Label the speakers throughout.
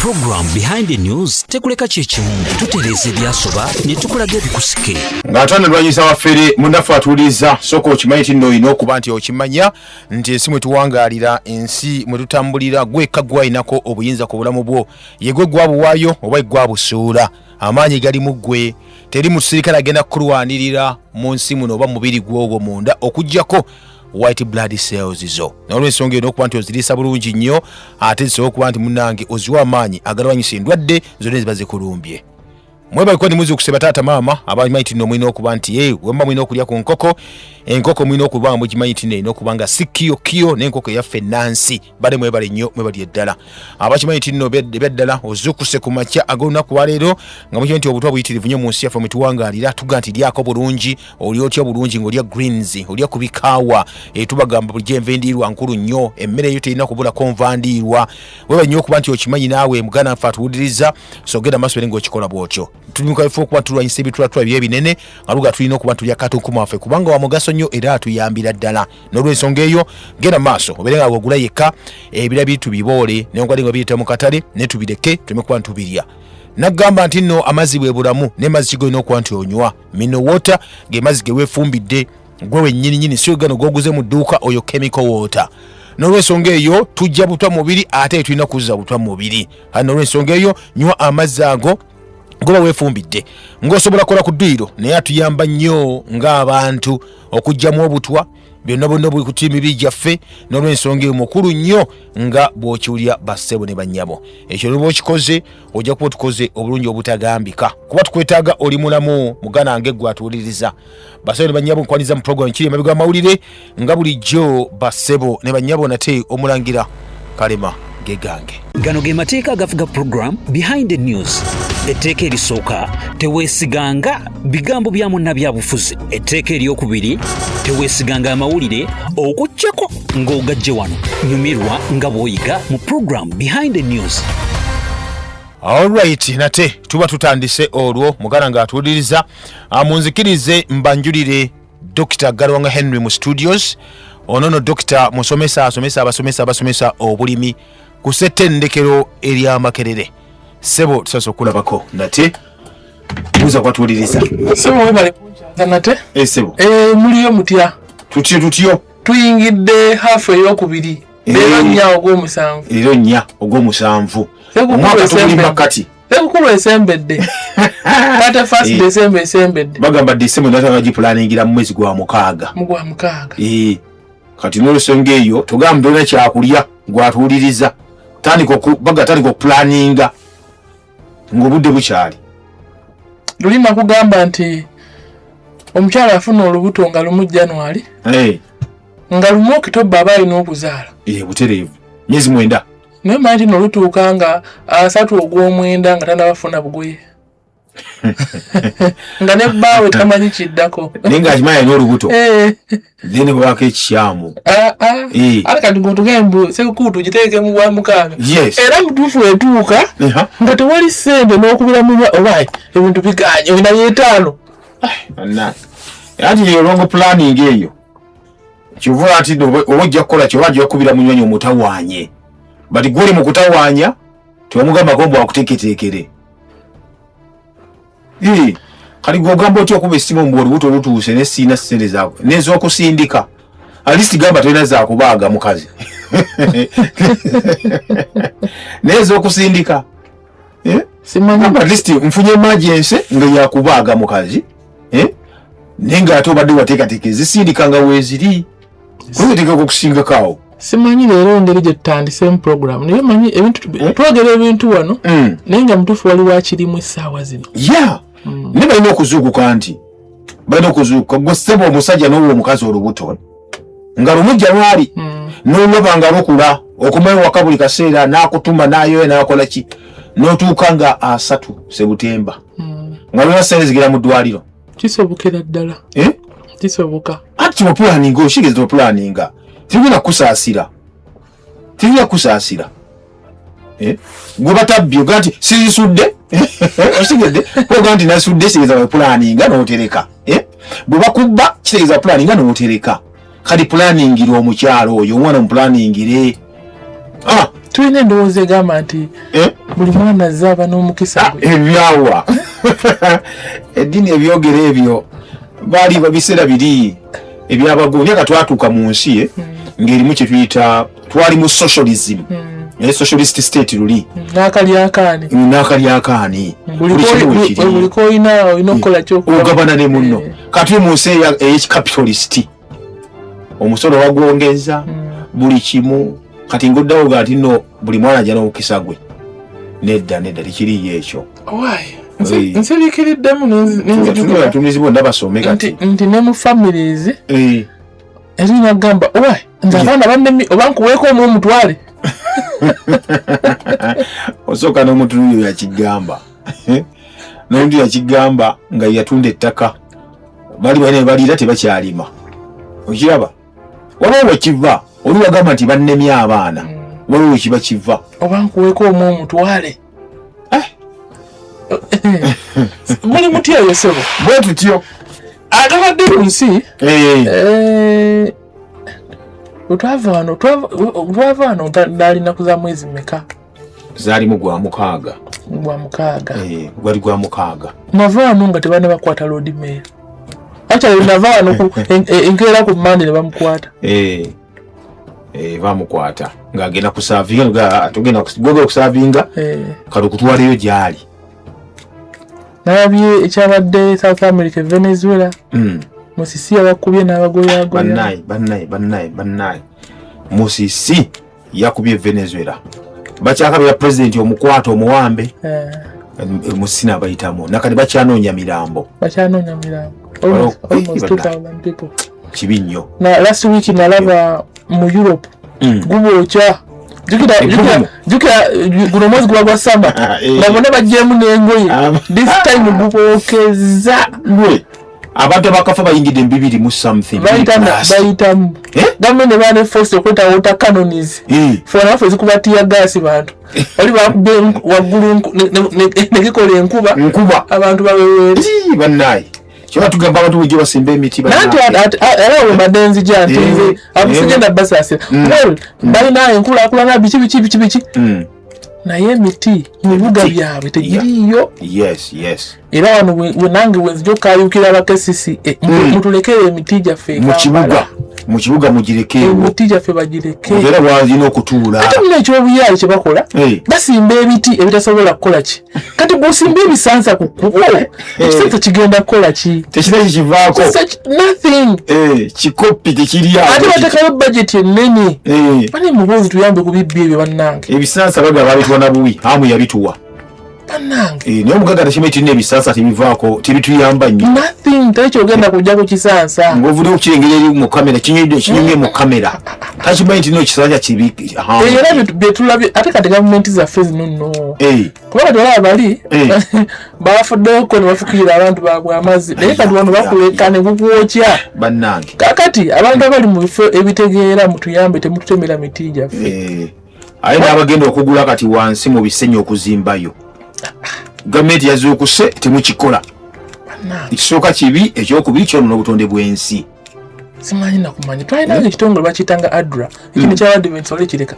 Speaker 1: program Behind the News tekuleka chechimu tutereze byasoba ne tukulaga bikusike
Speaker 2: ngatana lwanyisa wafere munafu atuliza soko okimanyi nno ino kuba nti okimanya nti ensi mwe tuwangalira ensi mwe tutambulira gweka gwayinako obuyinza ku bulamu bwo yegwe gwabuwayo oba gwabusuula amaanyi gali mu ggwe teri musirikale agenda kulwanirira mu nsi muno oba mubiri gw'ogwo munda okujjako white blood cells zo n'olw'ensonga eno okuba nti oziriisa bulungi nnyo ate zisobola okuba nti munnange oziwa amaanyi agalwanyisa endwadde zonna eziba zikulumbye mwebaliko ndi muzi okuseba taata maama abamanyi nti nno mulina okuba nti wemba mulina okulya ku nkoko enkoko mulina okuba mugimanyi nti nno okuba nga si kiyo n'enkoko yaffe Nansi bale mwebale nnyo mwebali eddala abakimanyi nti nno beddala ozukuse ku makya ag'olunaku lwaleero nga mukimanyi nti obutwa buyitirivu nnyo mu nsi yaffe mwe tuwangalira tuga nti lyako bulungi oli otya bulungi ng'olya greens olya ku bikaawa tubagamba bulijjo enva endiirwa nkulu nnyo emmere eyo terina kubulako nva ndiirwa weba nnyo okuba nti okimanyi naawe muganda nfe atuwuliriza sogera maaso ere ng'okikola bw'otyo tuli mukaifo okuba tulwanyisa ebitulatuwa by'ebinene aluga tulina okuba tulya katunkumu waffe kubanga wa mugaso nnyo era atuyambira ddala n'olw'ensonga eyo genda maaso obeere nga wagula yekka ebira bitu biboole nenkwadde nga biyita mu katale ne tubireke tuleme kuba ntubirya nagamba nti nno amazzi bwe bulamu n'emazzi kigolina okuba nti onywa mino water ge mazzi ge weefumbidde gwe wennyininyini si gano goguze mu dduuka oyo chemical water n'olw'ensonga eyo tujja butwa mubiri ate tulina kuzza butwa mubiri n'olw'ensonga eyo nywa amazzi ago goba weefumbidde ng'osobola kola ku dduyiro naye atuyamba nnyo ng'abantu okugyamu obutwa byonna bonna buli ku tiimibiri gyaffe n'olw'ensonga eyo mukulu nnyo nga bw'okiwulira bassebo ne bannyabo ekyo lwoba okikoze ojja kuba otukoze obulungi obutagambika kuba tukwetaaga oli mulamu mugana nge gwe atuwuliriza bassebo ne bannyabo nkwaniza mu program kiri emabega amawulire nga bulijjo bassebo ne bannyabo nate omulangira kalema gegange
Speaker 1: gano ge mateeka agafuga program Behind the News etteeka erisooka teweesiganga bigambo bya munna byabufuzi etteeka eryokubiri teweesiganga amawulire okujjako ng'ogajje wano nyumirwa nga bw'oyiga mu program Behind the News.
Speaker 2: Alright, nate tuba tutandise olwo mugana nga atuwuliriza munzikirize mbanjulire Dr. Garwanga Henry mu studios onono Dr. musomesa abasomesa obulimi ku ssettendekero ery'Amakerere sebo tusasa okulabako nate buza kwatuwuliriza
Speaker 3: sebo webale kunja nate
Speaker 2: sebo
Speaker 3: muliyo mutya
Speaker 2: tutyo
Speaker 3: tuyingidde hafu eyokubiri leero nnya ogw'omusanvu omwaka tuguli makati
Speaker 2: sekukulu
Speaker 3: esembedde kata first December esembedde
Speaker 2: bagamba December natanga gipulaningira mu mwezi gwa mukaaga kati n'olw'ensonga eyo tugamba olina kyakulya gwatuwuliriza tandika okupulaninga ng'obudde bukyali
Speaker 3: lulina kugamba nti omukyala afuna olubuto nga lumu January nga lumu October aba alina okuzaala
Speaker 2: butereevu myezi 9
Speaker 3: naye manti nolutuuka nga 3 ogw'omwenda nga tannabafuna bugoye nga ne bbaawe tamanyi kiddako
Speaker 2: naye ng'akimanyi alina olubuto then bwako ekikyamu
Speaker 3: ate kati ng'otugembu sekukulu tugiteeke mu bwa mukaaga era mutuufu etuuka nga tewali ssente n'okubira munywa obayi ebintu biganye olina yeetaano
Speaker 2: anti yeyo longo planning eyo kivuga nti oba ojja kukola kyo oba ojja kubira munywanyi omutawaanye bati gwoli mu kutawaanya tewamugamba kombo akuteeketeekere kali gwogamba otya okuba essimu mbu olubuto olutuuse ne siina ssente zaako n'ez'okusindika alisiti gamba tolina zaakubaaga mukazi n'ez'okusindika gamba alisiti nfunye emergency nga yakubaaga mukazi naye ng'ate obadde wateekateeka ezisindika nga weeziri kuteekako okusingakaawo
Speaker 3: simanyi leero engeri gye tutandisemu program naye manyi ebintu twogera ebintu wano naye nga mutuufu wali wakirimu essaawa zino
Speaker 2: ne balina okuzuukuka nti balina okuzuukuka gwe ssebo omusajja n'owa omukazi olubuto nga lumu January n'olaba nga lukula okumayo waka buli kaseera n'akutuma n'ayoya n'akola ki n'otuuka nga 3 Sebutemba nga luna ssente zigera mu ddwaliro
Speaker 3: kisobokera ddala kisoboka
Speaker 2: ati tubapulaninga oshigeze tubapulaninga tigenda kusaasira gwe batabbye oga nti sirisudde osigedde oga nti nasudde sigeza bapulaninga n'otereka bwe bakubba kitegeeza pulaninga n'otereka kati pulaningire omukyalo oyo omwana omupulaningire
Speaker 3: tulina endowooza egamba nti buli mwana azze aba n'omukisa gwe.
Speaker 2: Ebyawa eddiini ebyogera ebyo baali babiseera biri ebyabagobya nga twatuuka mu nsi ng'erimu kye tuyita twali mu socialism. Socialist state luli n'akalyakaani
Speaker 3: buli koolina okukola
Speaker 2: ogabana ne munno kati mu nsi ey'ekikapitalist omusolo wagwongeza buli kimu kati ng'oddawo ga nti nno buli mwana ajja n'omukisa gwe. Nedda tekiriyo ekyo.
Speaker 3: nsiriikiriddemu
Speaker 2: n'enzijukatunzi bonna basome kati
Speaker 3: nti ne mu families erina gamba nze abaana bannemi oba nkuweeko omutwale.
Speaker 2: Osooka n'omuntu oyo yakigamba n'omuntu yakigamba nga yatunda ettaka bali bane baliira tebakyalima okiraba waliwo wekiva oli wagamba nti bannemye abaana waliwo wekiba kiva
Speaker 3: oba nkuweeko omutwale. Muli mutya yosebo
Speaker 2: bwe tutyo
Speaker 3: atabadde ku nsi twava wano ndalina kuza mwezi mmeka?
Speaker 2: zaalimu gwa mukaaga. Gwali gwa mukaaga.
Speaker 3: Nava wano nga tebana bakwata Lord Mayor. Actually nava wano enkeera ku Monday ne bamukwata.
Speaker 2: Bamukwata ng'agenda kusaavinga atugenda kusaavinga kale kutwaleyo gyali.
Speaker 3: Nalabye ekyabadde South America, Venezuela. Musisi abakubye n'abagoyagoya.
Speaker 2: Bannaye. Musisi yakubye Venezuela. Bakyakabira president omukwata omuwambe. Musisi n'abayitamu. Nakati bakyanoonya mirambo. Almost 2,000 people. Kibi nnyo.
Speaker 3: Na last week nalaba mu Europe. Gubookya. Jukira guno mwezi gwa summer. Na bonna bajjemu n'engoye. This time gubookeza.
Speaker 2: Abantu bakafa bayingidde mbibiri mu something.
Speaker 3: Bayitamu. Gavumenti ne baane force okweta water cannons. Fona force kubatiya gas bantu. Oli bakubbe waggulu ne kikola enkuba. Abantu baweweeri.
Speaker 2: Bannaye. Kiba tugamba abantu bujje basimba emiti bannaye.
Speaker 3: Nanti era badenzi janti nze abusigenda basasira. Balina enkulaakulana biki. Naye emiti mu bibuga byabwe tegiriyo.
Speaker 2: Yes.
Speaker 3: Era wano wenange wenzija okayukira abakesisi mutulekere emiti gyaffe
Speaker 2: mu kibuga mugireke
Speaker 3: emiti gyaffe bagireke
Speaker 2: era wazina okutuula
Speaker 3: ate muna ekyobuyaali kye bakola basimba ebiti ebitasobola kukola ki kati bw'osimba ebisansa ku kkubo ekisansa kigenda kukola ki
Speaker 2: tekina kikivaako
Speaker 3: nothing
Speaker 2: kikopi tekiryawo
Speaker 3: ate batekayo budget ennene bane mubuuzi tuyambe ku bibbi ebyo bannange
Speaker 2: ebisansa bagaba babituwa na buwi amu yabituwa
Speaker 3: bannange
Speaker 2: naye omugaga tekimanye tulina ebisansa tebivaako tebituyamba nnyo
Speaker 3: nothing tekyogenda kujja ku kisansa
Speaker 2: ng'ovudde okukirengera eri mu kamera kinyumye mu kamera takimanyi nti n'ekisanja kibi
Speaker 3: era byetulabye ate kati gavumenti zaffe zino nno kubanga tolaba bali bafuddeko ne bafukirira abantu baabwe amazzi naye kati wano bakuleka ne kukwokya
Speaker 2: bannange
Speaker 3: kakati abantu abali mu bifo ebitegeera mutuyambe temututemera miti gyaffe
Speaker 2: aye n'abagenda okugula kati wansi mu bisenyi okuzimbayo gavumenti yazuukuse temukikola ekisooka kibi ekyokubiri kyonoona obutonde bw'ensi
Speaker 3: simanyi nakumanya twalinanga ekitongole bakiyitanga ADRA ekino kyabadiventi ole kireka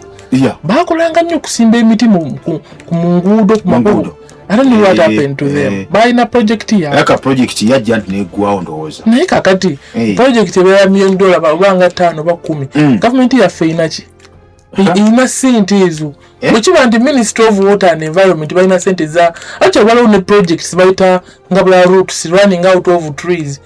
Speaker 3: bakolanga nnyo okusimba emiti mu nguudo ku makubo ate ne what happened to them balina projekiti yawe
Speaker 2: aka projekiti yajja nti neggwawo ndowooza
Speaker 3: naye kakati projekiti ebeera $1,000,000 obanga 5 oba 10 gavumenti yaffe erina ina sente ezo bwekiba nti Ministry of Water and Environment balina sente za actually waliwo ne projects bayita ngabula roots running out of trees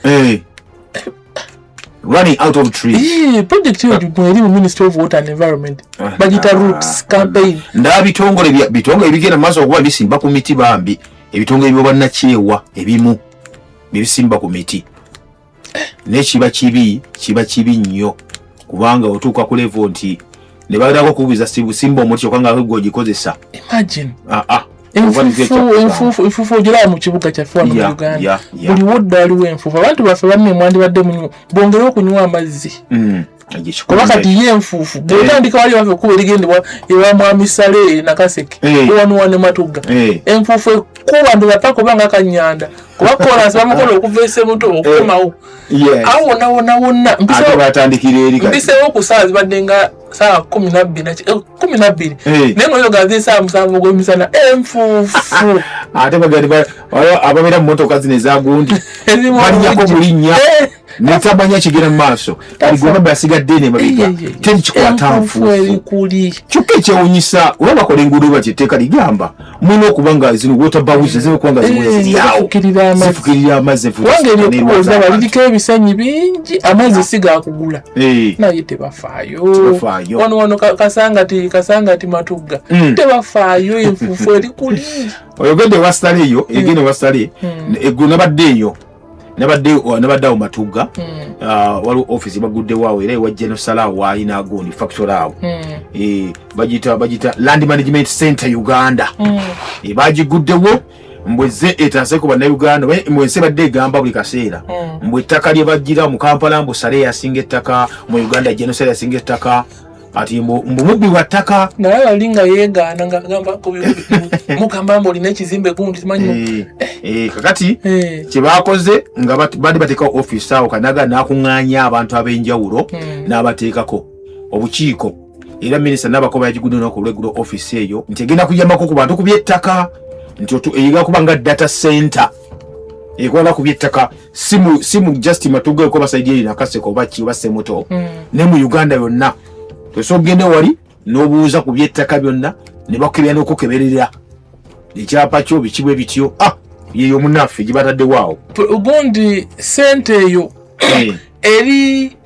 Speaker 3: project hiyo eri mu Ministry of Water and Environment bagita roots campaign
Speaker 2: nda bitongole bigenda maaso okuba bisimba ku miti bambi ebitongole ebyo bannakyewa ebimu bisimba ku miti nekiba kibi nnyo kubanga otuuka ku level nti ne bagirako kubuuza simba omuti kyokka nga gwogikozesa
Speaker 3: imagine enfuufu ogiraba mu kibuga kyaffe wano mu Uganda buli wodda waliwo enfuufu abantu baffe banne mwandibadde munywa bongere okunywa amazzi kuba kati ye enfuufu bwotandika wali baffe kuba erigendebwa ewa Mwami Saleh Nakaseke ewanuwa ne Matugga enfuufu ekuba ndula paka obanga akanyanda kubakola asabamukola okuvese muto okumawo awo wonna mbisewo okusaazi badenga saa 12 naye ngoyo gaze saa 7 gw'emisana enfuufu
Speaker 2: ate bagandi ababeera mu motoka zino ezagundi balinyako bulinnya netabanya kigera mu maaso aligona basigadde ne mabiga teri kikwata nfuufu kyokka ekyewunyisa oba bakola enguudo bakiteeka ligamba mulina okuba nga zino water bowls zinokuba nga zifukirira amazzi
Speaker 3: wangeri okubuuza baliriko ebisanyi bingi amazzi sigakugula naye tebafaayo wano kasangati matugga tebafaayo enfuufu eri kuli
Speaker 2: oyogedde wasitale eyo egende wasitale eggo nabadde awo matugga waliwo office baguddewo awo era ewajja nosalawo waalina agundi factory awo bagita Land Management Center Uganda bagiguddewo mbweze etanseko bannayuganda mwensi badde egamba buli kaseera mbwe ettaka lye bagira mu Kampala mbu Sale yasinga ettaka mu Uganda Genosale yasinga ettaka ati mbumubbi wa ttaka
Speaker 3: naye alinga yeegaana ngagamba mugamba mbu olina ekizimbe gundi simanyi
Speaker 2: kakati kyebakoze nga badde bateekawo office awo kanaga n'akuŋŋaanya abantu ab'enjawulo n'abateekako obukiiko era minisita n'abakoba yagigudde n'okulweggulo office eyo nti egenda kuyambako ku bantu ku byettaka nti eyinza kuba nga data center ekwala ku byettaka simu just matugga ko basaidiye nakaseko oba ki oba semoto ne mu Uganda yonna toso gende wali n'obuuza ku byettaka byonna ne bakubya n'okukeberera ekyapa kyo bikibwe bityo yeyo munaffe gibatadde waawo
Speaker 3: ugundi sente eyo eri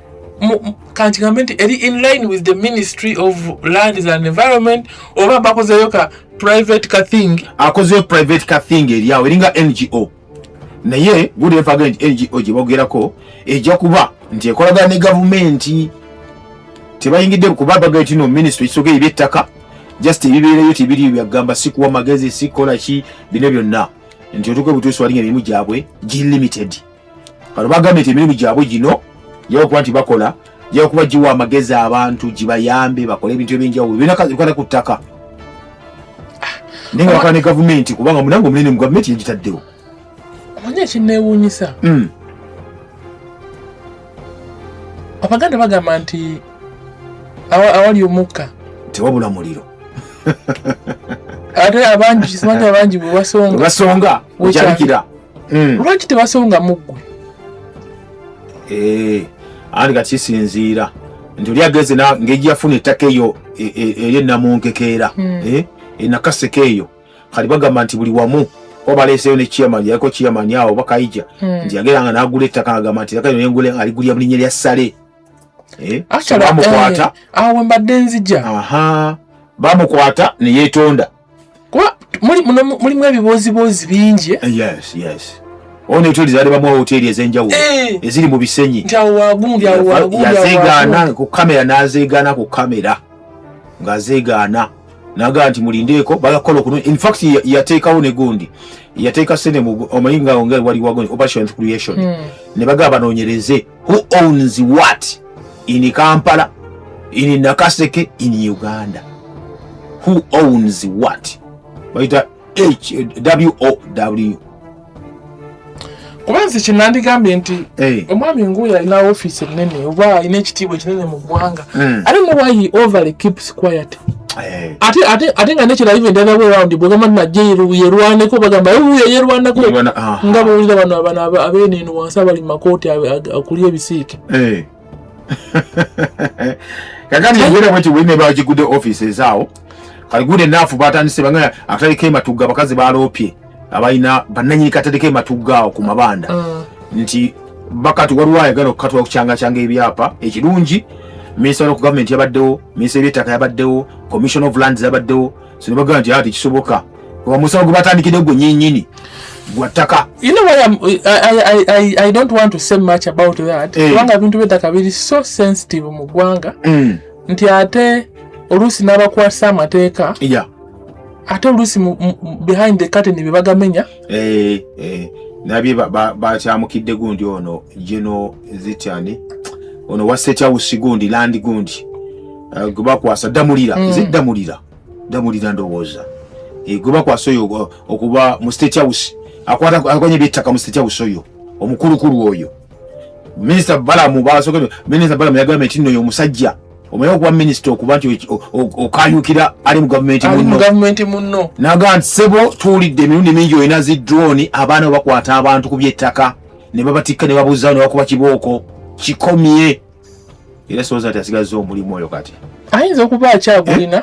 Speaker 3: kanti gavumenti eri in line with the Ministry of Lands and Environment oba bakozeyo ka private ka thing
Speaker 2: akozeyo private ka thing eri awo eringa NGO naye good event NGO gyebagerako ejja kuba nti ekolagana ne gavumenti tebayingidde kubabaga etino ministry isoge ebyettaka just ebibeereyo tibiri byagamba sikuwa magezi sikola ki bino byonna nti otuke butuusi walinga emirimu gyabwe limited kano bagambye nti emirimu gyabwe gino yakuba nti bakola yakuba giwa amagezi abantu gibayambe bakole ebintu ebyenjawulo binakwata ku ttaka naye nga ne gavumenti kubanga munango munene mu gavumenti yegitaddewo
Speaker 3: omanye ekinneewuunyisa abaganda bagamba nti awali omukka
Speaker 2: tewabula muliro
Speaker 3: ate abangi simanyi abangi bwe
Speaker 2: basonga okyabikira
Speaker 3: lwaki tebasonga muggwe
Speaker 2: andi kakisinziira nti oli ageze ng'egi yafuna ettaka eyo eri enamunkekeera enakaseke eyo kali bagamba nti buli wamu oba baleeseyo ne chairman yaliko chairman awo bakayija nti yageranga n'agula ettaka agamba nti ettaka lino yengule aligulya mu linnya lya Sale bamukwata
Speaker 3: awo mbadde nzija
Speaker 2: bamukwata ne yeetonda
Speaker 3: kuba mulimu ebibooziboozi bingi
Speaker 2: yes ono hoteli zaali bamu hoteli ez'enjawulo eziri mu bisenyi
Speaker 3: nti awo wagundi
Speaker 2: yazeegaana ku kamera n'azeegaana ku kamera ng'azeegaana naga nti mulindeeko bagakola okuno in fact yateekawo ne gundi yateeka sene mu omayinga onge wali wagondi operation creation ne bagaba banoonyereze who owns what in Kampala, in Nakaseke, in Uganda. Who owns what? Baita HWOW.
Speaker 3: Kubanze kinandigambye nti omwami nguya ina office ennene oba ina ekitiibwa kinene mu ggwanga. I don't know why he overly keeps quiet. Ate nga nekira even the other way around bwegamba najje yerwaneko bagamba yerwanako nga bawulira bano abeeneno wansi abali mu makooti akulya ebisiike.
Speaker 2: Kakati yagera mweti wine bagigude offices awo kaligude nafu batandise bangaya akaliko ematugga bakazi baloopye abayina bananyini katadike ematugga awo ku mabanda nti bakati waluwaye gano katwa kuchanga ebyapa ekirungi minister of government yabaddewo minister y'ettaka yabaddewo commission of lands yabaddewo sino bagamba nti ati kisoboka wa musawo gubatandikide gwe nyinyini gwataka.
Speaker 3: You know what I don't want to say much about that. Kubanga bintu by'ettaka biri so sensitive mu ggwanga nti ate oluusi n'abakwasa amateeka ate oluusi behind the curtain bye bagamenya
Speaker 2: nabye bakyamukidde gundi ono Geno Zitiani ono wa State House gundi land gundi gwe bakwasa damulira ndowooza gwe bakwasa oyo okuba mu State House akwanye bitaka musitya busoyo omukulukulu oyo Minister Balamu basoke Minister Balamu ya government nno omusajja omaye okuba minister okuba nti okayukira ali mu government munno naga nti sebo tuulidde emirundi mingi olina zi drone abaana bakwata abantu ku byettaka ne babatikka ne babuuza ne bakuba kibooko kikomye era soza ati asigaza omulimu oyo kati ayinza okuba akyagulina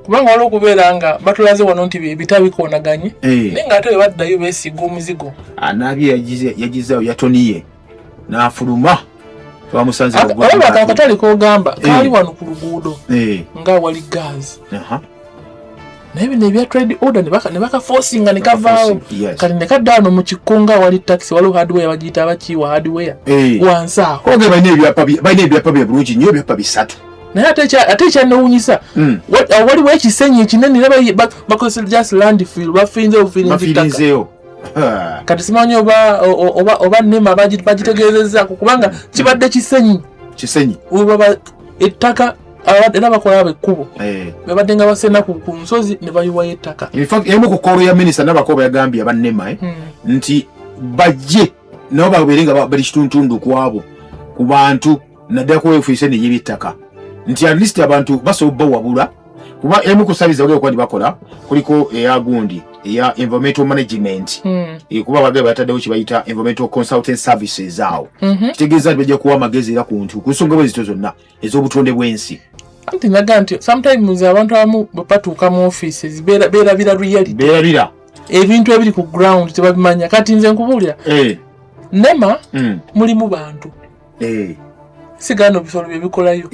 Speaker 2: kubanga waliwo okubeera nga batulaze wano nti ebitabikoonaganye naye nga ate bwe baddayo beesiga omuzigo anabye yagizeewo yatoniye n'afuluma twamusanze olaba akatale k'ogamba kaali wano ku luguudo nga wali gaazi naye bino ebya trade order ne bakaforcinga ne kavaawo kati ne kadda wano mu kikunga wali taxi waliwo hardware bagiyita abakiiwa hardware wansi aho oge balina ebyapa bya bulungi nnyo ebyapa bisatu naye ate ekyanewuunyisa waliwo ekisenyi ekinene era bakozesa just landfill bafiinze obufiirinzeeyo kati simanyi oba nema bagitegeezezaako kubanga kibadde kisenyi ettaka era bakola abekkubo bebadde nga basena ku nsozi ne bayiwayo ettaka emu ku kkoolo ya minisita nabako bayagambye abannema nti bajje nabo babeere nga bali kituntundu kwabo ku bantu naddala kuba efuise ney'ebyettaka nti at least abantu basobola bawabula kuba emu kusabiza waliwo kwandi bakola kuliko eyagundi eya environmental management kuba bagaba bataddewo kibayita environmental consultant services awo kitegeeza nti bajja kuwa amagezi era ku ntu ku nsonga bwezito zonna ez'obutonde bw'ensi anti naga nti sometimes abantu abamu bapatuuka mu offices beerabira reality ebintu ebiri ku ground tebabimanya kati nze nkubuulira nema mulimu bantu sigano bisolo bye bikolayo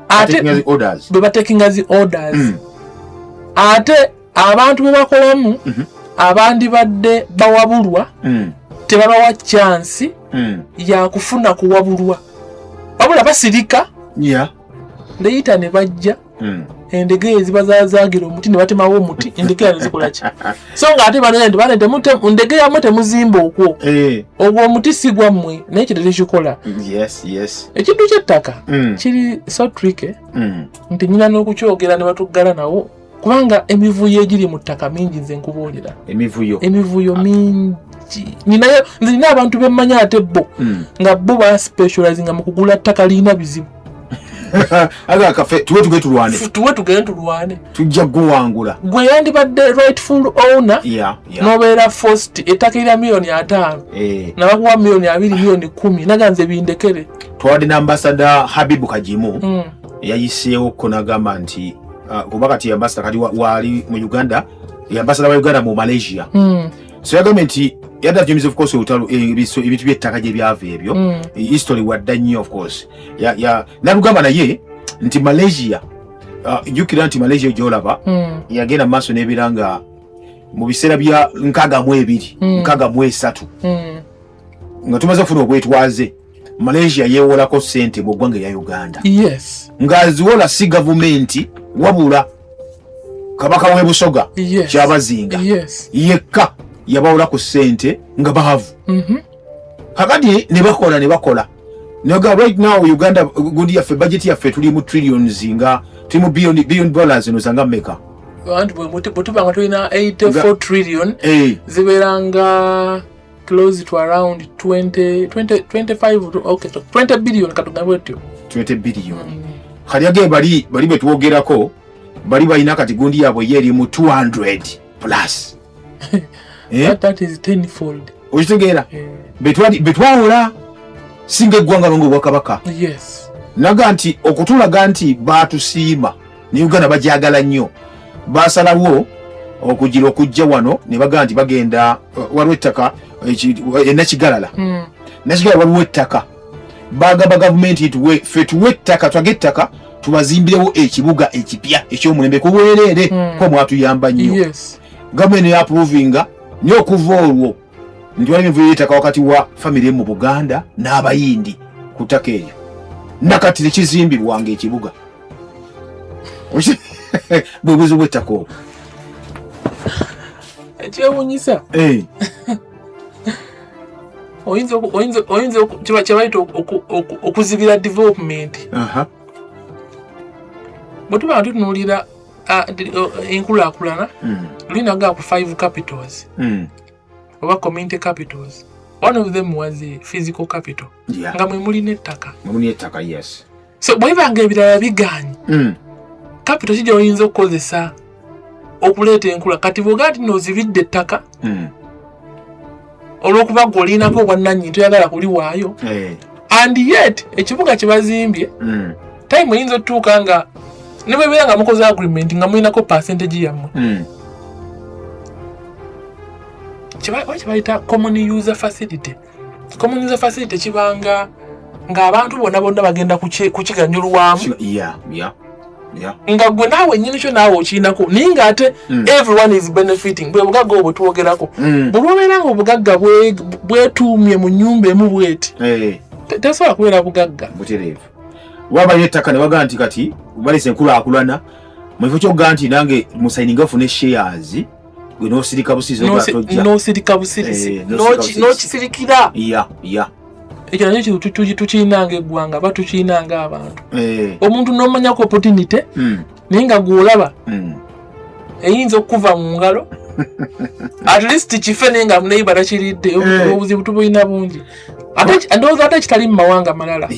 Speaker 2: ate bwe batekinga zi orders ate abantu bwe bakolamu abandi badde bawabulwa tebabawa chance ya kufuna kuwabulwa wabula basirika leyita ne bajja endege eziba zaagira omuti ne batemawo omuti endege yazo zikola ki so nga ate banende ndege yamwe temuzimba okwo ogwo omuti sigwa mmwe naye kitete kikola ekintu ky'ettaka kiri so tricky nti nyina n'okukyogera ne batuggala nawo kubanga emivuyo egiri mu ttaka mingi nze nkubuulira emivuyo mingi nina abantu bemmanya ate bo nga bo baspecializinga mu kugula ttaka lirina bizibu aga kafe tuwe tugende tulwane tujja guwangula gwe yandibadde rightful owner nobeera first ettaka erya $5,000,000 nabakuwa $2,000,000 $10,000 naganze bindekere twadde n'ambasada Habibu Kajimu yayiseewo ko nagamba nti kuba kati ambasada kati wali mu Uganda ambasada wa Uganda mu Malaysia so yagambye nti yada James of course utalo ebintu by'ettaka gye byava ebyo history wadda nnyo of course nalugamba naye nti Malaysia jukira nti Malaysia gyolaba yagenda maaso n'ebiranga mu biseera bya 62 nga tumaze okufuna obwetwaze Malaysia yeewolako ssente mu ggwanga ya Uganda ng'aziwola si gavumenti wabula kabaka w'e Busoga kyabazinga yekka yabawula ku ssente nga bahavu kakati ne bakola naga right now Uganda gundi yaffe budget yaffe tuli mu trillions nga tuli mu billion dollars no zanga meka abantu bwetubanga tulina 84 trillion ziberanga close to around 25 okay 20 billion katugamba etyo 20 billion kali age bali betuwogerako bali balina kati gundi yabwe yeri mu 200 plus that is tenfold okitegeera betwawula singa eggwanga longo bwakabaka naga nti okutulaga nti batusiima ne Uganda bajagala nnyo basalawo okugira okujja wano ne baga nti bagenda waliwo ettaka nakigalala waliwo ettaka bagamba gavumenti ffe tuwe ettaka twage ettaka tubazimbirewo ekibuga ekipya ekyomulembe kubwereere ko mwatuyamba nnyo gavumenti yaprovinga nyo okuva olwo nti wali mivuyo y'ettaka wakati wa famire mu Buganda n'abayindi ku ttaka eryo nakati tekizimbirwanga ekibuga bwebuzi bw'ettaka obwo ekyewuunyisa oyinza kyebayita okuzibira development bwe tuba tutunuulira
Speaker 3: enkulaakulana lulina gaaku 5 capitals oba community capitals. One of them was a physical capital. Nga mwe mulina ettaka.
Speaker 2: Mulina ettaka, yes.
Speaker 3: So bwebanga ebirala bigaanyi capital kijja oyinza okukozesa okuleeta enkula kati bwoga nti noozibidde ettaka olw'okuba ng'olinako obwannannyini toyagala kuliwaayo and yet ekibuga kye bazimbye time eyinza otutuuka nga ne bwebeera nga mukoze agreement nga mulinako percentage yammwe kibayita common user facility. Common user facility kibanga ng'abantu bonna bagenda kukiganyulwamu nga gwe naawe nnyini kyo naawe okiinako naye ng'ate everyone is benefiting. Bwe bugagga obwo twogerako bwe bwobeera nga obugagga bwetuumye mu nnyumba emu bweti tesobola kubeera bugagga
Speaker 2: butereevu. Wabayo ettaka ne bagaa nti kati balese enkulaakulana mu kifo ky'okugaa nti nange musayininga ofune shares gwe n'osirika busirizi
Speaker 3: n'osirika busirizi n'okisirikira ekyo nakyo tukiinanga eggwanga aba tukiinanga abantu omuntu n'omanyako opportunity naye nga gw'olaba eyinza okuva mu ngalo at least kife naye nga muneiba takiridde obuzibu tubulina bungi ndowooza ate kitali mu mawanga malala.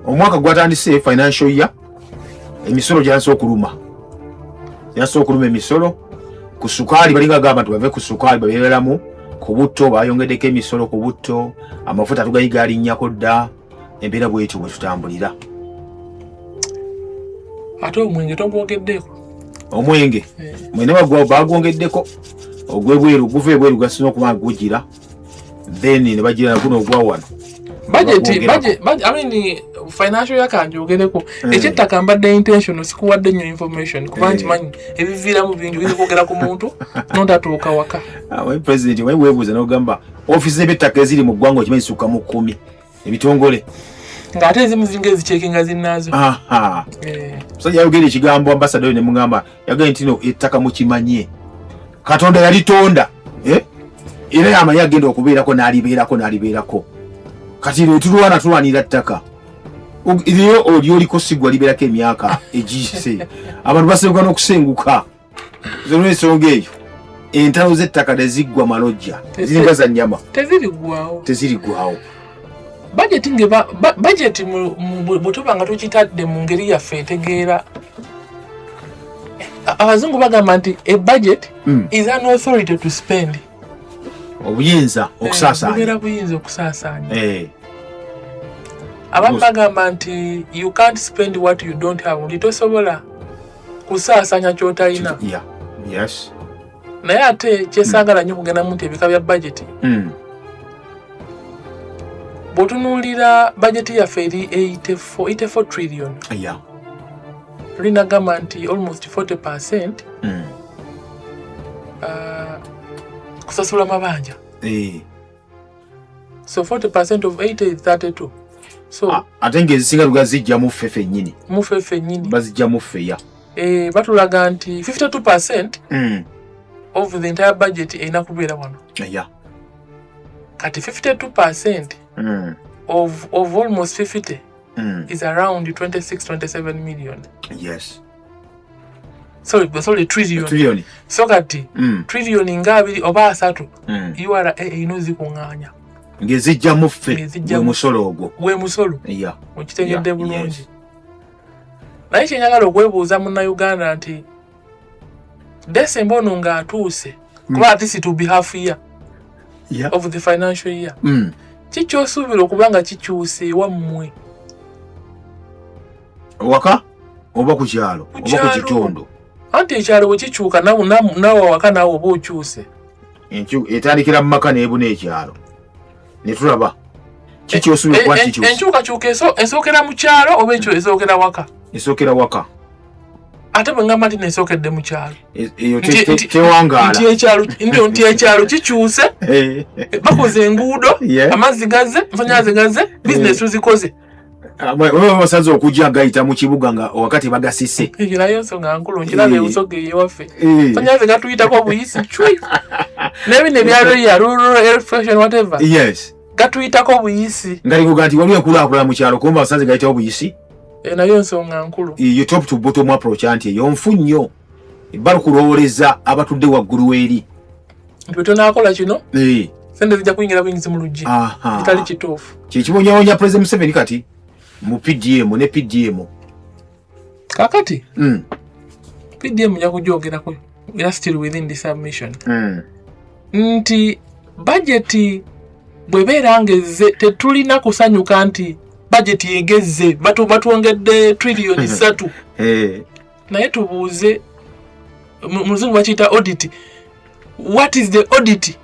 Speaker 2: Omwaka gwatandise financial year emisolo gyansa okuluma emisolo ku sukaali balinga gamba nti bave ku sukaali babeeramu ku butto bayongeddeko emisolo ku butto amafuta tugayiga alinnyako dda embeera bwetyo bwe tutambulira.
Speaker 3: Ate omwenge togwogeddeko
Speaker 2: omwenge mwene bagwongeddeko ogwebweru guva ebweru gasina okuba gugira then ne bagira naguno ogwa wano
Speaker 3: budget I mean financial yakanjogereko ekyettaka mbadde intention sikuwadde nnyo information kuba nkimanyi ebiviiramu bingi oyinza okwogera ku muntu notatuuka waka.
Speaker 2: President weebuuza n'ogamba office z'eby'ettaka eziri mu ggwanga okimanyi zisukka mu 10 ebitongole
Speaker 3: ng'ate ezimu ziringa ezicekinga zinnaazo.
Speaker 2: Musajja yayogera ekigambo ambassador ne mugamba yagambye nti no ettaka mukimanye Katonda yalitonda era yamanyi agenda okubeerako n'alibeerako kati lwe tulwanira ttaka iriyo olyoliko sigwa libeerako emyaka egiyise abantu basenguka n'okusenguka olw'ensonga eyo entalo z'ettaka teziggwa malojja ziringa za nnyama teziriggwawo.
Speaker 3: Budget bwe tuba nga tukitadde mu ngeri yaffe etegeera abazungu bagamba nti a budget is an authority to spend.
Speaker 2: Obuyinza okusaasaanya
Speaker 3: buyinza okusaasaanya abamu bagamba nti you can't spend what you don't have nti tosobola kusaasaanya ky'otalina. Naye ate kyesaagala nnyo kugendamu nti ebika bya budget bw'otunuulira budget yaffe eri 84 trillion tulinagamba nti almost 40% kusasula mabanja. So 40% of 80 is 32. So
Speaker 2: ate ng'ezisinga luga zijja mu ffe ffennyini bazijja mu ffe
Speaker 3: batulaga nti 52% of the entire budget erina kubeera wano. Kati 52% of almost 50 is around 26-27 million. Sorry, trillion. So kati trillion nga abiri oba asatu URA erina ozikuŋŋaanya
Speaker 2: ng'ezijja mu ffe gwe musolo
Speaker 3: okitegedde bulungi. Naye kyenyagala okwebuuza munnayuganda nti December ono ng'atuuse kuba at least to be half year of the financial year kikyosuubira okuba nga kikyuse wammwe
Speaker 2: waka oba ku kyalo oba ku kitundu
Speaker 3: anti ekyalo bwe kikyuka nawe waka naawe oba okyuse
Speaker 2: etandikira mu maka neebuna ekyalo ne tulaba kikyosuubira okuba kikyuse
Speaker 3: enkyukakyuka esookera mu kyalo oba ekyo esookera waka ate bwe ngamba nti nesookedde mu kyalo
Speaker 2: eyo tewangaala
Speaker 3: nti ekyalo kikyuse bakoze enguudo amazzi gazze ensanyalaze gazze bizinesi tuzikoze
Speaker 2: basaze okujja gayita mu kibuga nga wakati bagasise
Speaker 3: nayo nsonga nkulu nkiraba ebusoga eyewaffe ensanyalaze gatuyitako buyisi cwi nebino ebyalo rural electrification whatever gatuyitako buyisi
Speaker 2: ngalikuga nti waliwo enkulaakulana mu kyalo kumba basaze gayitawo buyisi
Speaker 3: nayo nsonga nkulu.
Speaker 2: Iyo top to bottom approach anti yonfu nnyo. Balo kulowoleza abatudde waggulu weri.
Speaker 3: Mpitona akola kino? Sente zijja kuyingira buyingizi mu luggi. Kitali kituufu.
Speaker 2: Kikibonyawonya President Museveni kati mu PDM ne PDM.
Speaker 3: Kakati? PDM ya kujogerako. We are still within the submission. Nti budget bwebeera ngezze tetulina kusanyuka nti budget yegezze batuwongedde trillion 3. Naye tubuuze muzungu bakiyita audit. What is the audit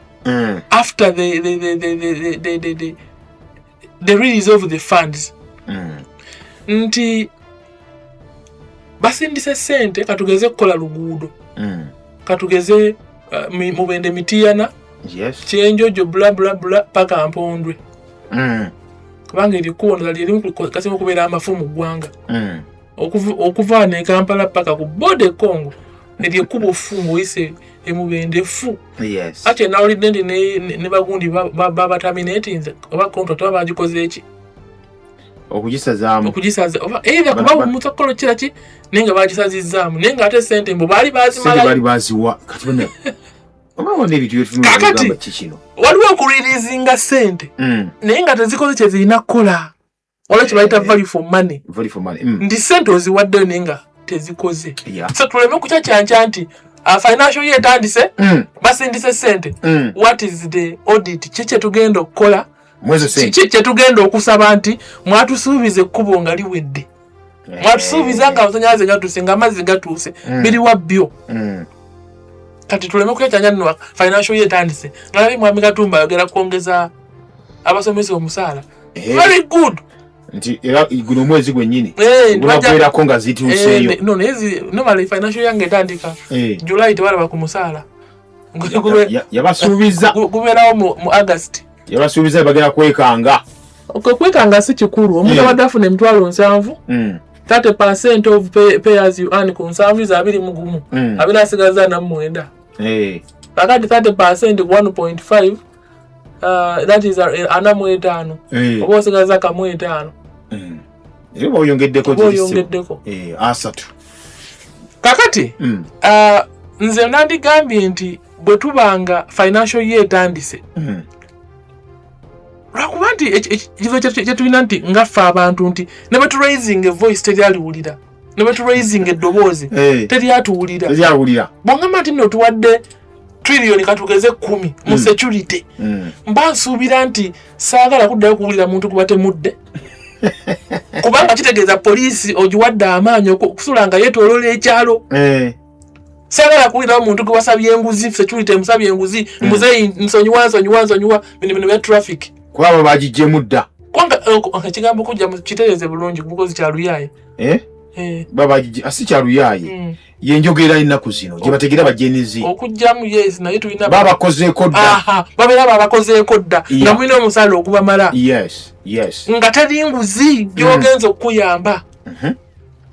Speaker 3: after the release of the funds? Nti basindise sente katugeze kukola luguudo. Katugeze mubende mitiyana.
Speaker 2: Yes.
Speaker 3: Chenjojo bla bla bla paka Mpondwe. Kubanga ilikuwa lirimu kasema kubeera amafu mu ggwanga. Okuva ne Kampala paka ku bode Congo. Nilikuwa fumu ise emubende fu.
Speaker 2: Yes.
Speaker 3: Ate na oli dende ne bagundi baba terminating oba contract abagikoze eki.
Speaker 2: Okugisazamu
Speaker 3: oba era kuba mutakolo kiraki nenga bagisazizaamu nenga ate sente mbo bali bazimala
Speaker 2: bali baziwa kati bonna oba ne bitu yetu ngamba kikino
Speaker 3: waliwo okureleasinga sente nenga tezikoze kye zirina kukola wala kibayita value for money ndi sente oziwaddeyo nenga tezikoze so tuleme kukyakyanca nti financial year etandise basindise sente what is the audit kye tugenda okukola kye tugenda okusaba nti mwatusuubize ekkubo nga liwedde mwatusuubiza nga amazanyalaze gatuuse nga amazzi gatuuse biri wabbyo kati tuleme kukyakyanca nno financial year etandise nga nali Mwami Katumba ayogera kwongeza abasomesa omusaala very good
Speaker 2: nti era guno omwezi gwennyini gwabeerako nga zituuseeyo
Speaker 3: normally financial year etandika July tebalaba ku musaala
Speaker 2: yabasuubiza
Speaker 3: gubeerawo mu August
Speaker 2: yabasuubiza bagenda kwekanga
Speaker 3: kwekanga si kikulu omuntu abadde afuna emitwalo 7 30% of pay as you earn ku 7 abina asigaza na 9 kakati 30% 1.5 that is ana 5 oba osigaza ka 5
Speaker 2: eba oyongeddeko asatu
Speaker 3: kakati nze nandigambye nti bwe tubanga financial year etandise lwakuba nti ekifo kyetulina nti ngaffe abantu nti ne bwe turaising a voice teryaliwulira ne bwe turaising eddoboozi teryatuwulira bwongamba nti nno tuwadde trillion katugeze 10 mu security mba nsuubira nti saagala kuddayo kuwulira muntu kuba temudde kubanga kitegeeza poliisi ogiwadde amaanyi okusula nga yeetooloola ekyalo saagala kuwulirawo muntu gwe wasabye enguzi security emusabye enguzi muzeeyi nsonyiwa bino bya traffic
Speaker 2: kwabo bagijjemu dda
Speaker 3: kwanga ekigambo kujja kitereeze bulungi kubukozi kyaluyaaye
Speaker 2: asi kyaluyaaye yenjogera ennaku zino gye bategera bajenizi
Speaker 3: okujjamu yes naye tulina
Speaker 2: babakozeeko dda
Speaker 3: babeera babakozeeko dda nga mulina omusaala ogubamala
Speaker 2: yes
Speaker 3: nga teri nguzi gyogenza okukuyamba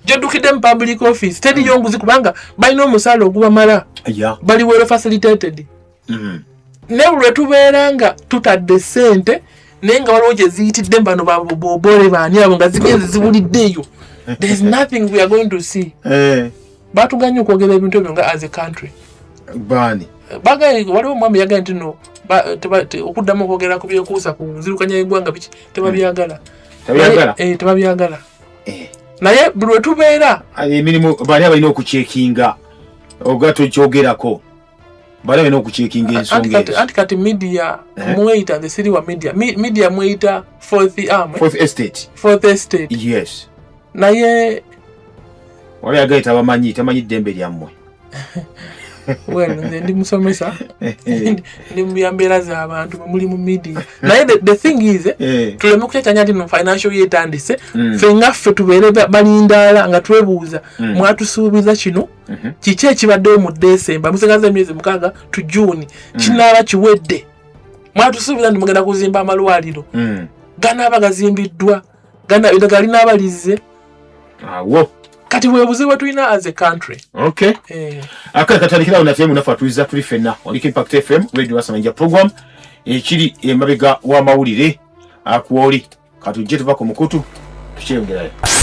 Speaker 3: gy'oddukidde mu public office teriyo nguzi kubanga balina omusaala ogubamala bali well facilitated ne lwe tubeera nga tutadde sente naye nga waliwo gye ziyitidde mbano babobole baani abo nga zigenze ziwuliddeeyo there is nothing we are going to see batuganye okwogera ebintu ebyo nga as a country
Speaker 2: baani
Speaker 3: waliwo omwami yagaye nti no okuddamu okwogera ku byekuusa ku nzirukanya y'eggwanga biki tebabyagala naye buli lwe tubeera
Speaker 2: emirimu baani balina okucekinga ogato kyogerako bale bino okucekinga ensonga ezo
Speaker 3: anti kati media mweyita the city wa media mweyita fourth estate
Speaker 2: yes
Speaker 3: naye
Speaker 2: wali agaita abamanyi tamanyi ddembe lyammwe
Speaker 3: nze ndi musomesa ndi mu mbeera z'abantu muli mu media naye the thing is tuleme kukyakanya nti no financial year etandise ffe ngaffe tubeere balindaala nga twebuuza mwatusuubiza kino kiki ekibaddewo mu December musigaza emyezi 6 tu June kinaaba kiwedde mwatusuubiza nti mugenda kuzimba amalwaliro ganaaba gazimbiddwa eddagala linaaba lizze kati webuze tulina as a country.
Speaker 2: Okay. Akatandikirawo natye munafa tuliza tuli fenna oliko Impact FM radio Wasamanja program ekiri emabega wa mawulire akuoli katujje tuva ku mukutu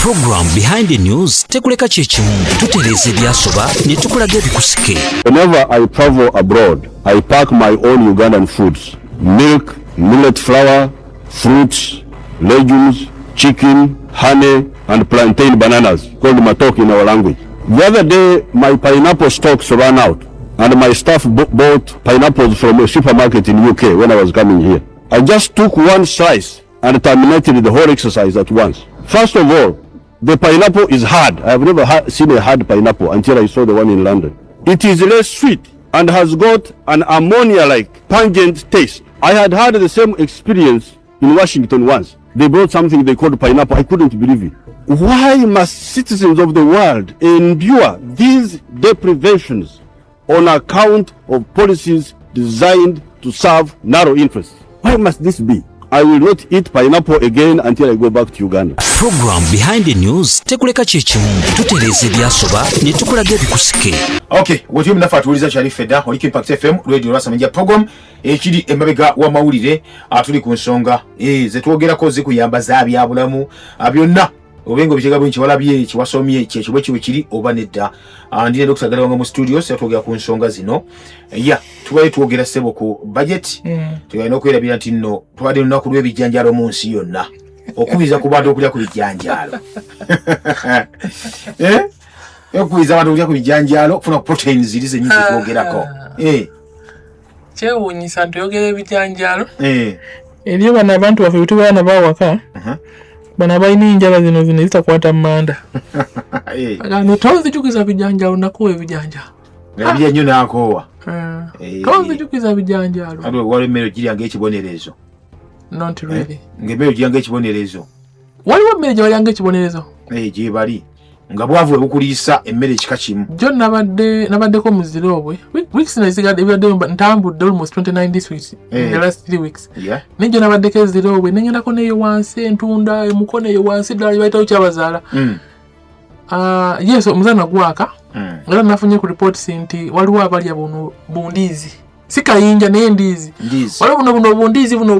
Speaker 1: Program Behind the News tekuleka kyekimu tutereeza ebyasoba ne tukulaga ebikusike.
Speaker 4: Whenever I travel abroad, I pack my own Ugandan foods: milk, millet flour, fruits, legumes, chicken, honey, and plantain bananas, called matok in our language. The other day, my pineapple stocks ran out, and my staff bought pineapples from a supermarket in UK when I was coming here. I just took one slice and terminated the whole exercise at once. First of all, the pineapple is hard. I have never seen a hard pineapple until I saw the one in London. It is less sweet and has got an ammonia-like pungent taste. I had the same experience in Washington once. They brought something they called pineapple. I couldn't believe it. Why must citizens of the world endure these deprivations on account of policies designed to serve narrow interests? Why must this be? I will not eat pineapple again until I go back to Uganda.
Speaker 1: Program Behind the News tekuleka kyekimu tutereeza ebyasoba ne tukulaga ebikusike.
Speaker 2: Okay, wotyo mnafa tuuliza Charlie Feda oli Impact FM radio Rasamanja program ekiri emabega wa mawulire atuli ku nsonga ze twogerako zikuyamba zabya bulamu byonna obengo bichega bwinchi walabye kiwasomye kyekibwe kiri oba nedda ndine Dr. Galawanga mu studio setwogera ku nsonga zino tubaye twogera sebo ku budget tuyina okwerabira nti nno twade lunaku lw'ebijjanjalo mu nsi yonna okubiza ku bantu okulya ku bijjanjalo okubiza abantu okulya ku bijjanjalo okufuna proteins ziri zenyingi twogerako
Speaker 3: kyewuunyisa ntuyogera ebijjanjalo eriyo bano abantu baffe betubaana bawaka bana bayina enjala zino zitakwata mmanda tonzijukiza bijanjalo nakuwa ebijanjalo
Speaker 2: nabye nnyo nakowa
Speaker 3: tonzijukiza bijanjalo
Speaker 2: ado wali mmere giri yange ekibonerezo
Speaker 3: not really
Speaker 2: ngemmere giri yange ekibonerezo
Speaker 3: waliwo mmere gye yange ekibonerezo
Speaker 2: gye bali nga bwavu ebukuliisa emmere ekika kimu
Speaker 3: jo nabaddeko muziro obwe weeks nazigadde ebadde ntambudde almost 29 this weeks in the last 3 weeks nejo nabaddeko eziro obwe nengendako neyo wansi entunda emukono eyo wansi ddala bayitawo kyabazaala yes omuzana gwaka era nafunye ku reports nti waliwo abalya buno bundiizi si kayinja naye ndiizi waliwo buno bundiizi buno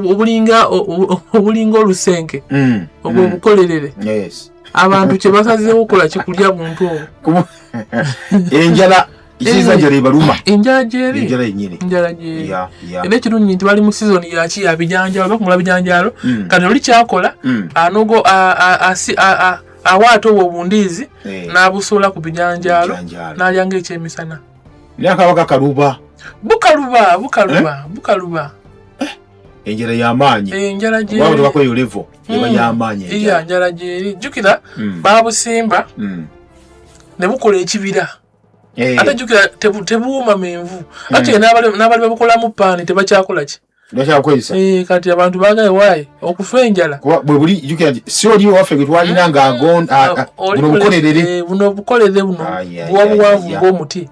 Speaker 3: obulinga olusenke obwo obukolerere abantu kye basazeewo okukola kikulya buntu obwo
Speaker 2: enjala ikiza njala baluma
Speaker 3: enjala gyeri
Speaker 2: era
Speaker 3: ekirungi nti bali mu season yaki yabijanjalo bakumula bijanjalo kati oli kyakola anogo awaata obwo obundiizi n'abusuula ku bijanjalo n'alyanga ekyemisana
Speaker 2: nakabaka kaluba
Speaker 3: bukaluba
Speaker 2: enjala y'amaanyi
Speaker 3: enjala gyeri
Speaker 2: waba tubakweyo level eba y'amaanyi
Speaker 3: enjala gyeri jjukira babusimba ne bukola ekibira ate jjukira tebuuma menvu ate n'abali babukolamu paani tebakyakola ki
Speaker 2: ndakyakwesa
Speaker 3: kati abantu baagaye waayi okufa enjala
Speaker 2: bwe buli jjukira nti si oli waffe gwe twalina buno bukolerere
Speaker 3: buno buwa buwanvu ng'omuti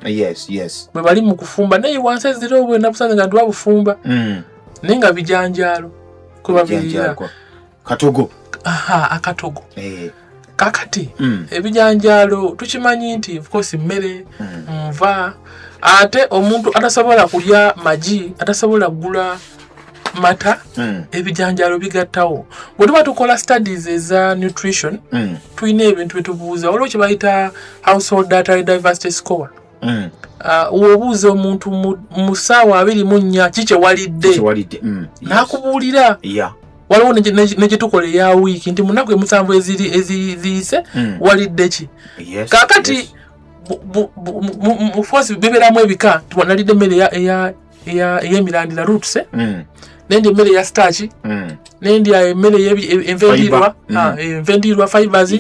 Speaker 3: bwe bali mu kufumba naye wansi eziro obwe nabusanze nga ntibabufumba naye nga bijanjalo kwe babirira
Speaker 2: katogo
Speaker 3: akatogo kakati ebijanjalo tukimanyi nti of course mmere nva ate omuntu atasobola kulya magi atasobola kugula mata ebijanjalo bigattawo bwe tuba tukola studies eza nutrition tulina ebintu byetubuuza waliwo kye bayita household data diversity score wobuuza omuntu mu ssaawa 24 kikye walidde n'akubuulira waliwo negyetukola eya wiiki nti munaku emusanvu eziyise walidde ki kakati mufosi biberamu ebika tiwanalidde emmere ey'emirandira roots nendi emmere ya starch nendi emmere envendirwa fibers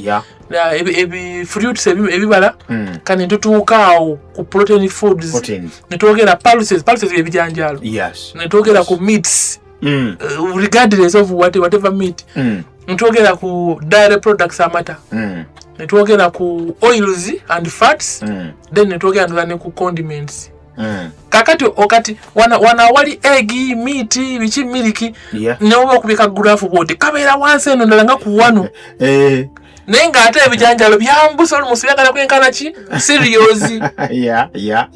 Speaker 3: fruits ebibala kane tutuuka awo ku protein foods netwogera pulses ebijanjalo netwogera ku meats regardless of whatever meat netwogera ku dairy products amata netwogera ku oils and fats then netwogera ne ku condiments kakati okati wana wali egg meat bichi milk noba okubika graph bodi kabeera wansi eno ndala nga ku wano nenga ate ebijanjalo byambusa olumusiyagala kwenkana ki serious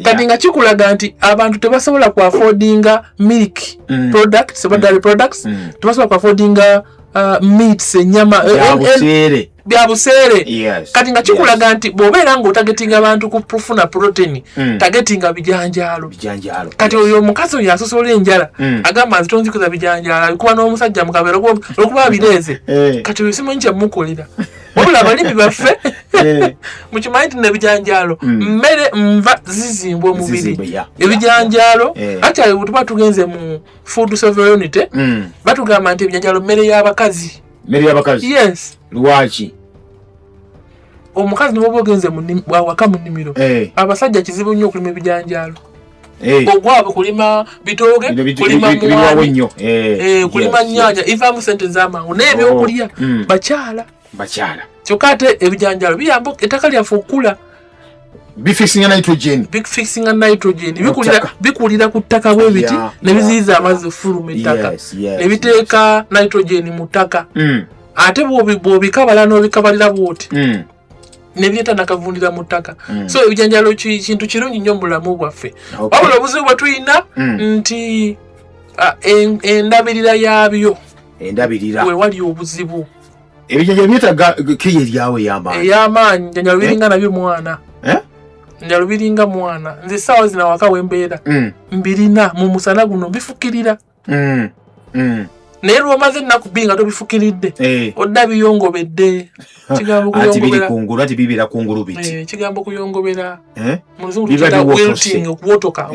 Speaker 3: kati nga kikulaga nti abantu tebasobola ku affordinga milk products dairy products tebasobola ku affordinga meats enyama bya buseere kati nga kikulaga nti bw'obeera ng'otagetinga abantu kufuna protein tagetinga bijanjaalo kati oyo omukazi oyo asosola enjala agamba nti tonzikuza bijanjaalo kuba n'omusajja mu kabeera olwokuba bireeze kati oyo simanyi kyamukolera wabula abalimi baffe mukimanyi nti nebijanjaalo mmere nva zizimbwa omubiri ebijanjaalo ati ayo bwetuba tugenze mu food sovereignty batugamba nti ebijanjaalo mmere y'abakazi yes
Speaker 2: lwaki
Speaker 3: omukazi niwoba ogenze waka mu nnimiro abasajja kizibu nnyo okulima ebijanjaalo ogwabwe kulima bitooge kulima muwani kulima nnyanja ivaamu sente z'amangu naye ebyokulya bakyala kyokka ate ebijanjaalo biyamba ettaka lyaffe okula
Speaker 2: bifixinga nitrogen bikulira ku ttaka bwe biti ne biziyiza amazzi ofuluma ettaka ne biteeka nitrogen mu ttaka ate bw'obikabala n'obikabalira bw'oti ne bireeta nakavundira mu ttaka so ebijanjaalo kintu kirungi nnyo mu bulamu bwaffe wabula obuzibu bwe tulina nti endabirira yaabyo we wali obuzibu ebijanjaalo byetaaga kiyo eryawo
Speaker 3: ey'amaanyi janjaalo biringa nabyo mwana njalo biringa mwana nze sawa zina waka wembeera mbirina mu musana guno bifukirira naye lwomaze ennaku bbiri nga tobifukiridde odda biyongobedde kigambo kuyongobera mu luzungu tukiyita wilting okuwotoka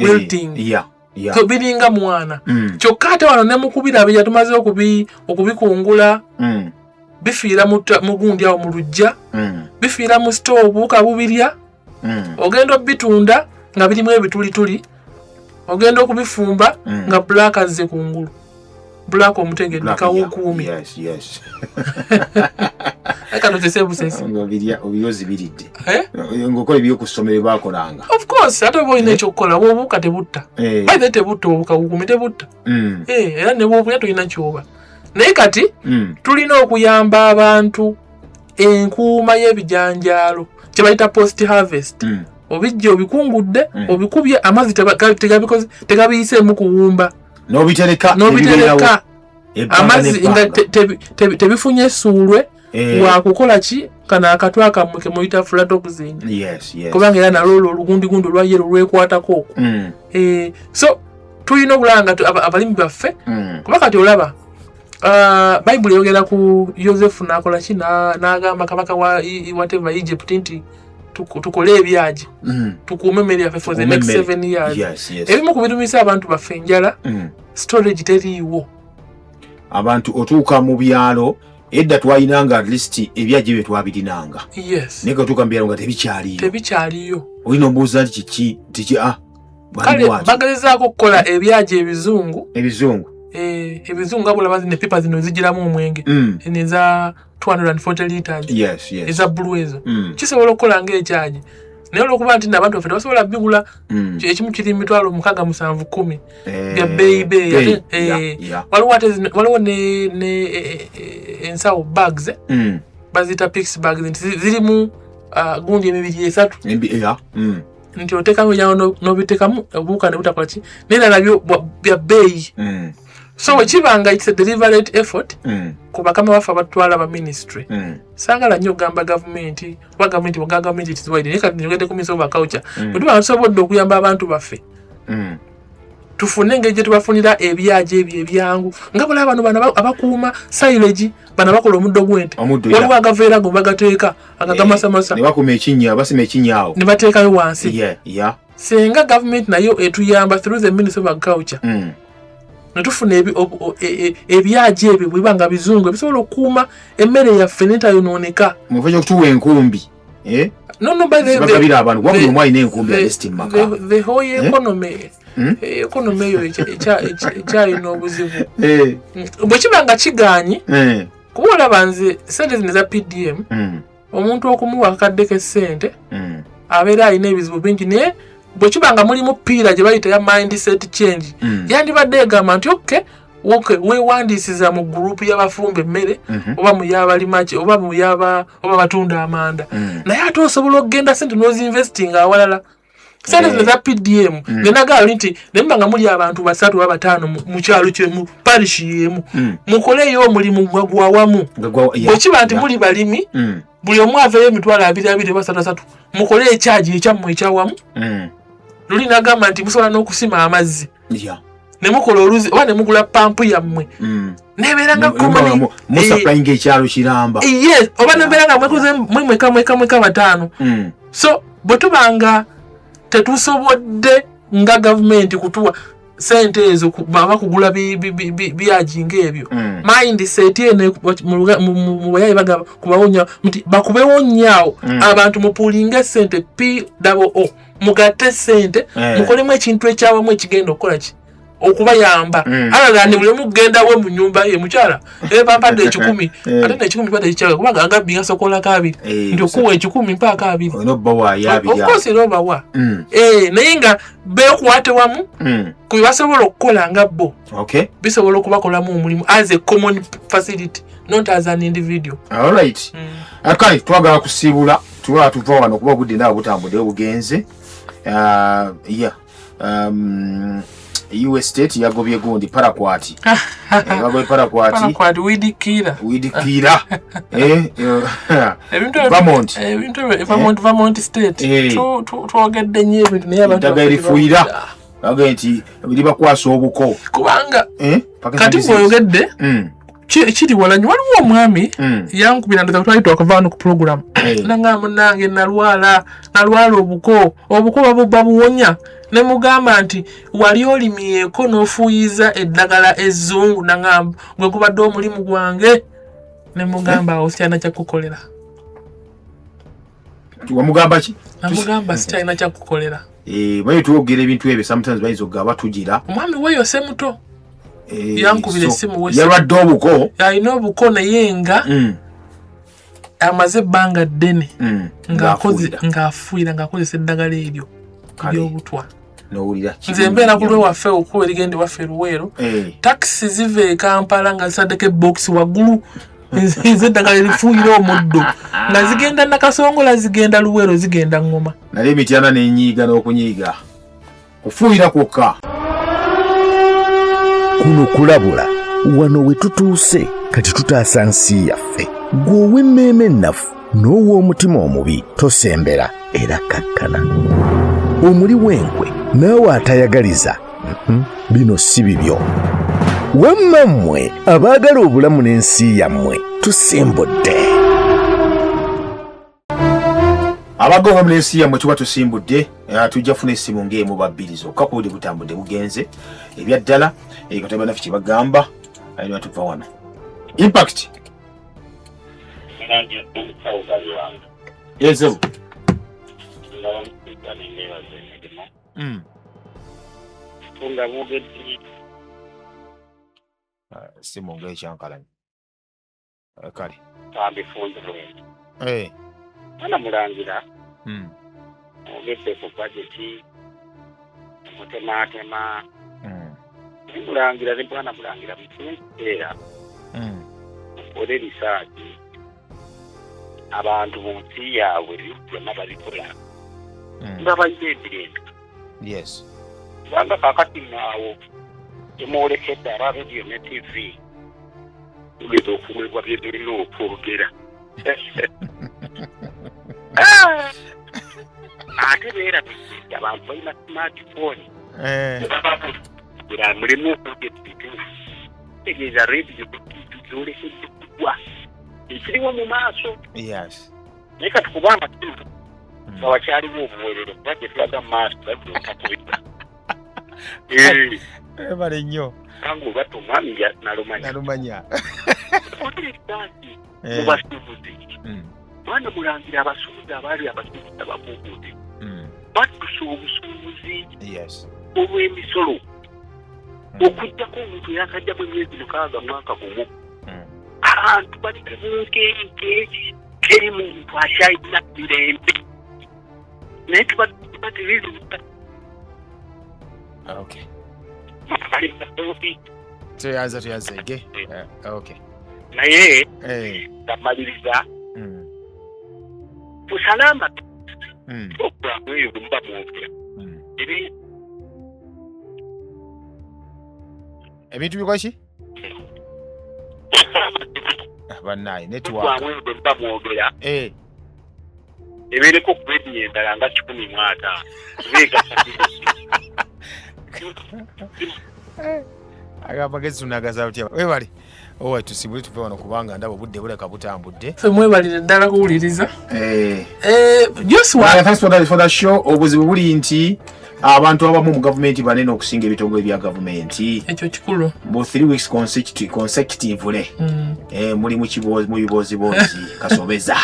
Speaker 3: so biringa mwana kyokka ate wano ne mukubira bya tumaze okubikungula bifiira mu gundi awo mu lujja bifiira mu stoovu kabubirya ogenda obitunda nga birimu ebitulituli ogenda okubifumba nga black azze kungulu black omutegedde kawukuumi akanotese busesi
Speaker 2: obiyozi biridde ngokola ebyokusomero bakolanga
Speaker 3: of course ate oba olina ekyokukola bwobuuka tebutta baithe tebutta obukawukumi tebutta era ne bwobulya tolina kyoba naye kati tulina okuyamba abantu enkuuma y'ebijanjaalo kyebayita post harvest obijja obikungudde obikubye amazzi tegabiyiseemu kuwumba n'obitereka amazzi nga tebifunye essuulwe wakukola ki kana akatwe akammwe kemuyita aflatoxin kubanga era nalwo olugundigundu olwa yero lwekwatako okwo so tulina okulaba nga abalimi baffe kuba kati olaba bayibuli eyogera ku yosefu n'akola ki n'agamba kabaka whatever Egypt nti tukole ebyaji tukuume emmere yaffe for the next 7 years ebimu ku birumisa abantu baffe enjala storage teriiwo
Speaker 2: abantu otuuka mu byalo edda twayinanga at least ebyaji bye twabirinanga naye otuuka mu byalo nga tebikyaliyo olina obuuza nti kiki
Speaker 3: kale bagezezaako okukola ebyaji ebizungu nga bulabazi ne pipa zino zijiramu omwenge neza 240 liters eza blue ezo kisobola okukola ng'ekyaji naye olwokuba nti nabantu baffe tebasobola bigula ekimu kiri 670-10 bya bbeeyi waliwo ne ensawo bags bazita pix bags nti zirimu gundi emibiri 3 nti oteekamu ebyawo n'obiteekamu obuuka ne butakola ki naye nabyo bya bbeeyi so wekibanga it's a deliberate effort ku bakama baffe abatwala ba ministry saagala nnyo okugamba gavumenti oba gavumenti it is wide naye kati njogedde ku Ministry of Agriculture bwe tuba tusobodde okuyamba abantu baffe tufune engeri gye tubafunira ebyaji ebyo ebyangu nga bulaba bano abakuuma silage bano bakola omuddo gw'ente waliwo agaveera go bagateeka agagamasamasa
Speaker 2: ne bakuma ekinnya basima ekinyaawo
Speaker 3: ne bateekayo wansi senga gavumenti nayo etuyamba through the Ministry of Agriculture netufuna ebyaji ebyo bwe banga bizungu ebisobola okukuuma emmere yaffe netayonooneka
Speaker 2: muva okutuwa enkumbi
Speaker 3: no by the whole economy economy eyo ekyalina obuzibu bwe kiba nga kigaanyi kuba olaba nze sente zino eza PDM omuntu okumuwa akakadde k'essente abeera alina ebizibu bingi naye bwe kiba nga mulimu piira gye bayita ya mindset change yandibadde egamba nti weewandiisiza mu gurupu y'abafumba emmere oba mu y'abalimaki oba mu y'aba batunda amanda naye ate osobola okugenda sente n'ozinvestinga awalala sente za PDM ngenagala nti nemba nga muli abantu 3 oba 5 mu kyalo kye mu parish yemu mukoleyo omulimu gwa wamu bwekiba nti muli balimi buli omu aveyo emitwalo 2 3 mukole ekyaji ekyammwe ekyawamu luli nagamba nti musobola n'okusima amazzi ne mukola oluzi oba ne mugula pampu yammwe nebeeranga komoni
Speaker 2: musaplayinga ekyalo kiramba
Speaker 3: yes oba nebeeranga mwekoze mweka 5 so bwe tubanga tetusobodde nga gavumenti kutuwa sente ezo baba kugula byajinga ebyo mindset ene mu bayayi baga kubawonya mti bakubewo nyaawo abantu mupulinga sente POO mugate sente mukolemu ekintu ekyawamu ekigenda okukola ki okubayamba alagandi buli mugenda we mu nyumba ye mukyala bampadde 10 ate ne 10 padde ekyawe kubanga agabi gasokola kabiri ndio kuwa 10 mpaka 2
Speaker 2: onobba wa yabi
Speaker 3: of course roba wa naye nga beekwate wamu kubasobola okukola nga bo bisobola okubakolamu omulimu as a common facility not as an individual.
Speaker 2: All right. Akali twagala kusibula tuva wano okuba budde naawe butambudde obugenze US state yagobye gundi parakwati yagobye parakwati widikira
Speaker 3: Vermont state twogedde nnyo ebintu naye abantu
Speaker 2: bagalifuira bagenti liba kwasa obuko
Speaker 3: kubanga kati bw'oyogedde kiri wala nyo waliwo omwami yankubira ndoza kutwalita okavaano ku program nanga munange nalwala obuko babuwonya ne mugamba nti wali olimyeko n'ofuuyiza eddagala ezzungu nanga gwe gubadde omulimu gwange ne mugamba osityana kyakukolera
Speaker 2: wamugamba ki
Speaker 3: namugamba sityalina kyakukolera
Speaker 2: baye twogera ebintu ebyo sometimes bayinza okugaba tugira
Speaker 3: omwami weyose muto yankubira essimu wese
Speaker 2: yalwadde obuko
Speaker 3: alina obuko naye nga amaze ebbanga ddene ng'afuira ng'akozesa eddagala eryo ery'obutwa nze mbeera ku lwewaffe okuba erigende waffe Luweero takisi ziva e Kampala nga zisaddeko ebokisi waggulu ez'eddagala erifuuyira omuddo nga zigenda Nakasongola zigenda Luweero zigenda Ngoma
Speaker 2: naye emityana n'enyiiga n'okunyiiga kufuuyira kwokka
Speaker 5: kuno kulabula wano we tutuuse kati tutaasa nsi yaffe gwe ow'emmeeme ennafu n'ow'omutima omubi tosembera era kakkana omuli w'enkwe naawe atayagaliza bino si bibyo wamma mmwe abaagala obulamu n'ensi yammwe tusimbudde
Speaker 2: abagonga mu n'ensi yammwe tuba tusimbudde tujja funa essimu ng'emu babbiri zokka kuwulire butambudde bugenze ebyaddala kataba naffe kye bagamba ayina tuva wano impact yezebu simu ng'ekyankalanye kale
Speaker 6: ana mulangira ogedde ku bajeti mutematema mulangira ne bwana mulangira muteera okole risaaki abantu mu nsi yaabwe byonna babikola nga balina emirembe kubanga kaakati naawo temwolekedde aba rediyo ne TV tugeza okuweebwa bye tulina okwogera ate beera abantu balina smartphone mulimu okwogera ebituufu tegeeza rediyo gyolekedde kugwa ekiriwo mu maaso naye kati kubanga nga wakyaliwo obuweerero kuba gye tulaga mu maaso gaotakubira
Speaker 2: ebale nnyo
Speaker 6: kanga olwatta omwami nalumanya oteresaasi mu basuubuzi mwana mulangira abasuubuzi abaali abasuubuzi ababuubuuzi batusa obusuubuzi olw'emisolo okujjako omuntu yakajjamu emyezi 6 mwaka gumu abantu bali kubunkenke teri muntu akyalina mirembe naye tubatirizuta bali basofi
Speaker 2: tuyanzege
Speaker 6: naye gamaliriza busalama okwaweyo muba mwogera
Speaker 2: ebintu bikoki bannaye network
Speaker 6: mwogera ebiriko kubedi endala nga 15 biga
Speaker 2: agamba gezi tunagaza utya webali owa tusibule tuve wano kubanga ndabo budde buleka butambudde
Speaker 3: fe mwebalire ddala kuwuliriza Joshua
Speaker 2: thanks for the show obuzibu buli nti abantu abamu mu gavumenti banene okusinga ebitongole bya gavumenti
Speaker 3: ekyo kikulu
Speaker 2: mu 3 weeks consecutively muli mu bibozi kasobeza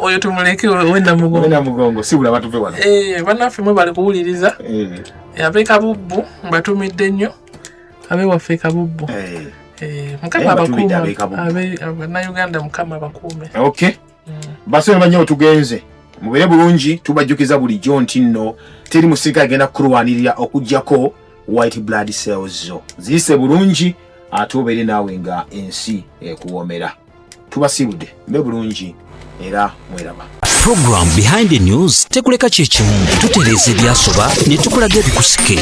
Speaker 3: oyo tumuleke wenda
Speaker 2: mugongo sibula batuve wano
Speaker 3: bannaffe mwebali kuwuliriza abeeka bubbu mbatumidde nnyo abewaffe kabubbu mukama abakuume bannayuganda mukama abakuume
Speaker 2: okay basore banyo otugenze mubere bulungi tubajjukiza bulijjo nti nno teri musirika agenda kulwanirira okujjako white blood cells zo ziyise bulungi ate obeere naawe nga ensi ekuwoomera tubasibudde mbe bulungi era mweraba.
Speaker 1: Program Behind the News tekuleka kyekimu tutereeza ebyasoba ne tukulaga ebikusike.